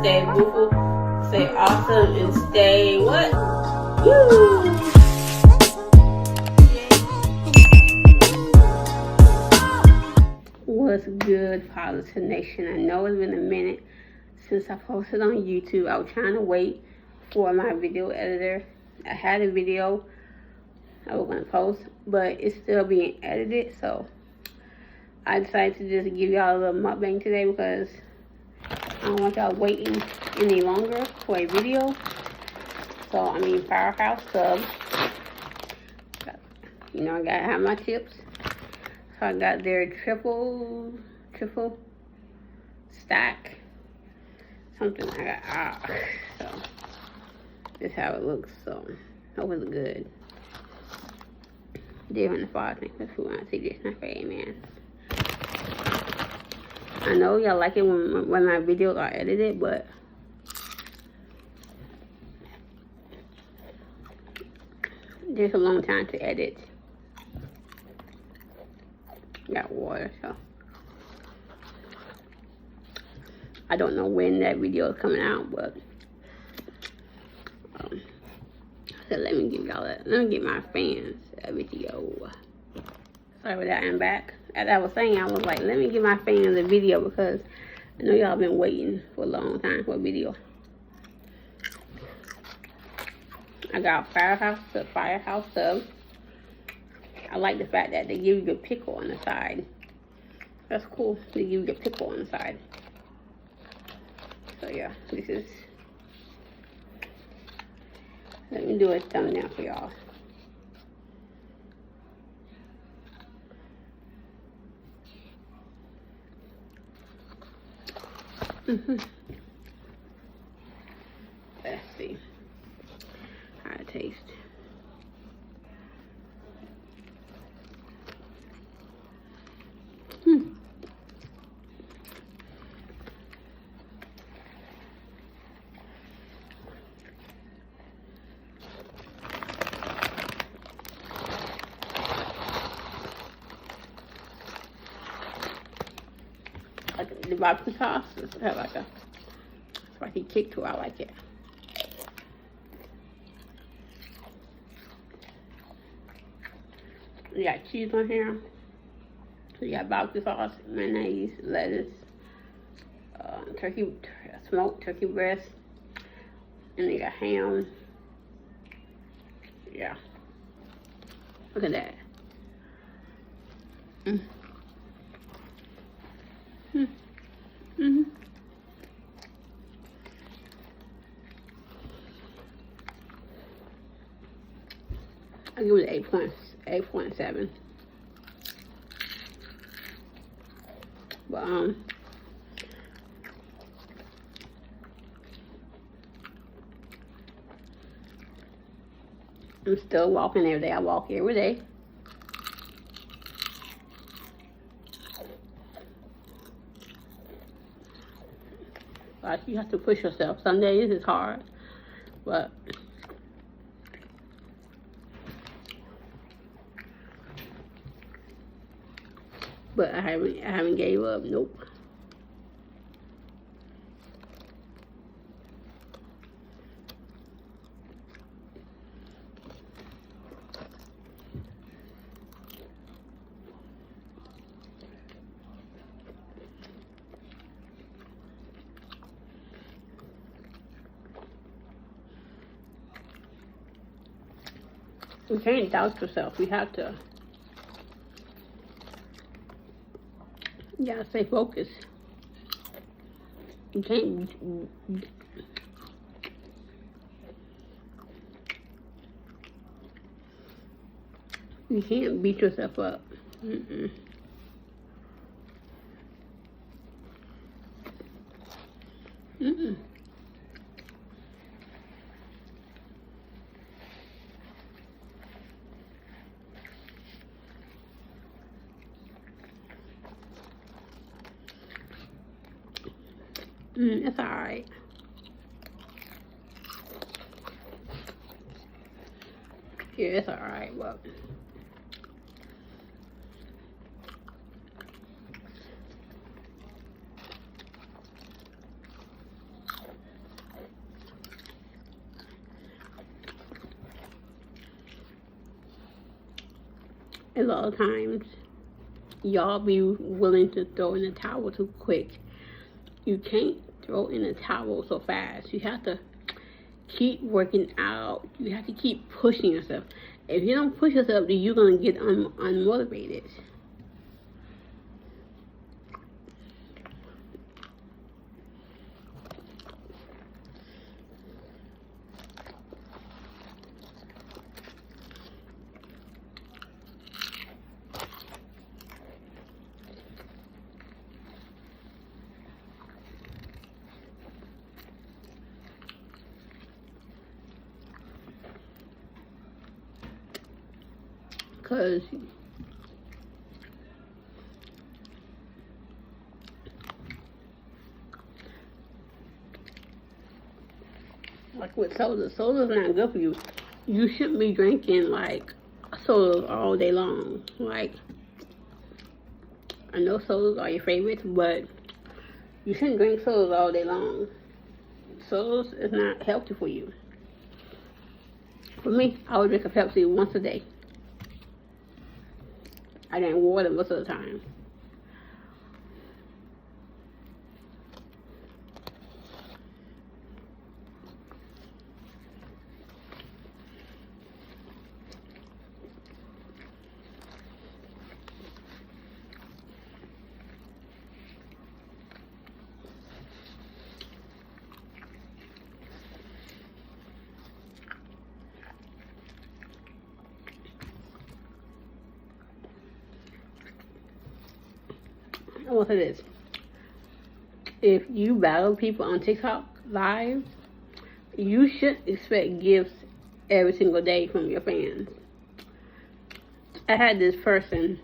stay beautiful, stay awesome, and stay what? You. What's good, Positive Nation? I know it's been a minute since I posted on YouTube. I was trying to wait for my video editor. I had a video I was going to post, but it's still being edited, so I decided to just give y'all a little mukbang today because I don't want y'all waiting any longer for a video. So, I mean, Firehouse Subs. You know, I gotta have my chips. So I got their triple stack. Something I got. So, this is how it looks. So, hope it's good. Dear in the Father, thank you for when I see this. And I pray, amen. I know y'all like it when my videos are edited, but there's a long time to edit. Got water, so I don't know when that video is coming out, but so let me give y'all that. Let me give my fans a video. Sorry for that. I'm back. As I was saying, I was like, let me give my fans a video because I know y'all been waiting for a long time for a video. I got Firehouse Sub. I like the fact that they give you a pickle on the side. That's cool. They give you a pickle on the side. So yeah, this is. Let me do a thumbnail for y'all. Let's see how it tastes. The barbecue sauce has like a spicy kick to it. I like it. You got cheese on here. You got barbecue sauce, mayonnaise, lettuce, smoked turkey breast, and you got ham. Yeah. Look at that. I give it 8.7. But I'm still walking every day. I walk every day. Like, you have to push yourself. Some days it's hard, but I haven't gave up. Nope. We can't doubt yourself. We have to. You gotta stay focused. You can't. You can't beat yourself up. Mm-mm. Mm-mm. It's alright. Yeah, it's alright, but a lot of times y'all be willing to throw in the towel too quick. You can't throw in the towel so fast. You have to keep working out. You have to keep pushing yourself. If you don't push yourself, then you're going to get unmotivated. Because like with soda's not good for you. You shouldn't be drinking like sodas all day long. Like, I know sodas are your favorites, but you shouldn't drink sodas all day long. Sodas is not healthy for you. For me, I would drink a Pepsi once a day. I drink water most of the time. I want to say this. If you battle people on TikTok live, you shouldn't expect gifts every single day from your fans. I had this person,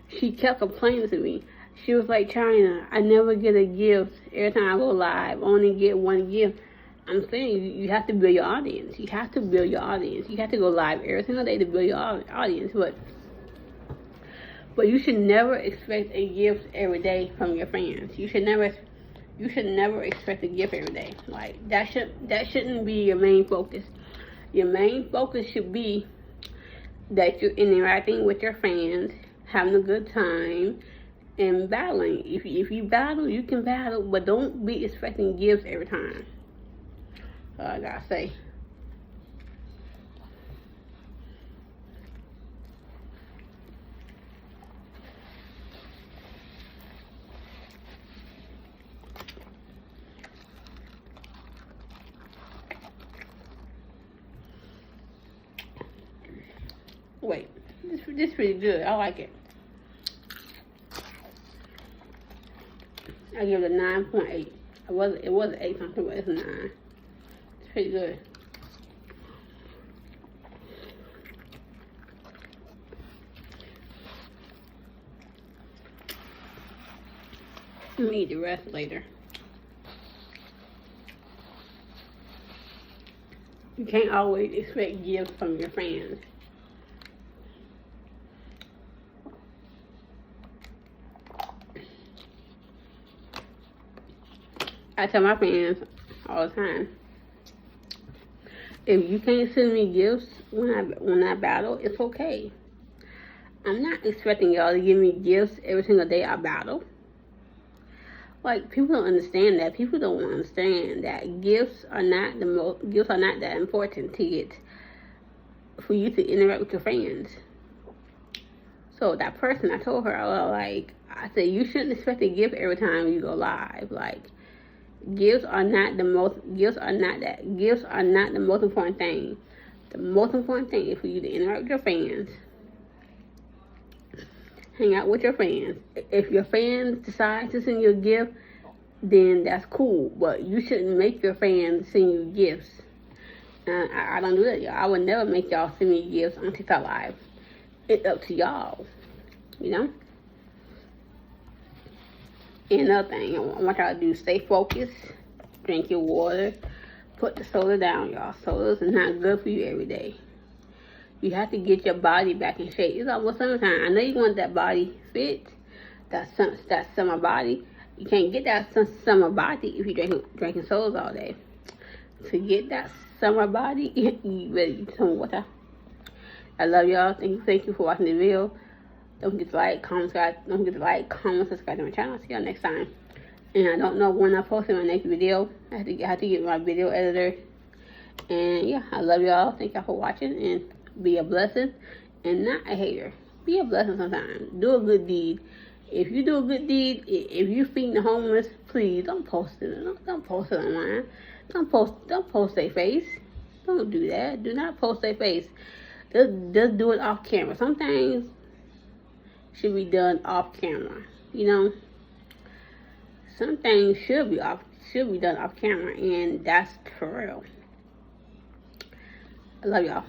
she kept complaining to me. She was like, China, I never get a gift every time I go live. I only get one gift. I'm saying you have to build your audience. You have to build your audience. You have to go live every single day to build your audience. But you should never expect a gift every day from your fans. You should never expect a gift every day. Like, that shouldn't be your main focus. Your main focus should be that you're interacting with your fans, having a good time, and battling. If you battle, you can battle, but don't be expecting gifts every time. I gotta say. Wait, this is pretty good. I like it. I give it a 9.8. It was 8 something, but it's a 9. It's pretty good. I'm gonna eat the rest later. You can't always expect gifts from your fans. I tell my fans all the time, if you can't send me gifts when I battle, it's okay. I'm not expecting y'all to give me gifts every single day I battle. Like, people don't understand that. People don't understand that gifts are not that important to get for you to interact with your fans. So that person, I told her, I said, you shouldn't expect a gift every time you go live. Like, gifts are not the most important thing. The most important thing is for you to interact with your fans. Hang out with your fans. If your fans decide to send you a gift, then that's cool. But you shouldn't make your fans send you gifts. I don't do that, y'all. I would never make y'all send me gifts on TikTok Live. It's up to y'all, you know? And another thing I want y'all to do, stay focused, drink your water, put the soda down, y'all. Sodas is not good for you every day. You have to get your body back in shape. It's almost summertime. I know you want that body fit, that summer body. You can't get that summer body if you're drinking sodas all day. To get that summer body, you better eat some water. I love y'all. Thank you for watching the video. Don't forget to like, comment, subscribe. Don't forget to like, comment, subscribe to my channel. See y'all next time. And I don't know when I'm posting my next video. I have to get my video editor. And yeah, I love y'all. Thank y'all for watching. And be a blessing and not a hater. Be a blessing sometimes. Do a good deed. If you do a good deed, if you feed the homeless, please don't post it. Don't post it online. Don't post their face. Don't do that. Do not post their face. Just do it off camera. Some things should be done off camera. You know, some things should be done off camera, and that's for real. I love y'all.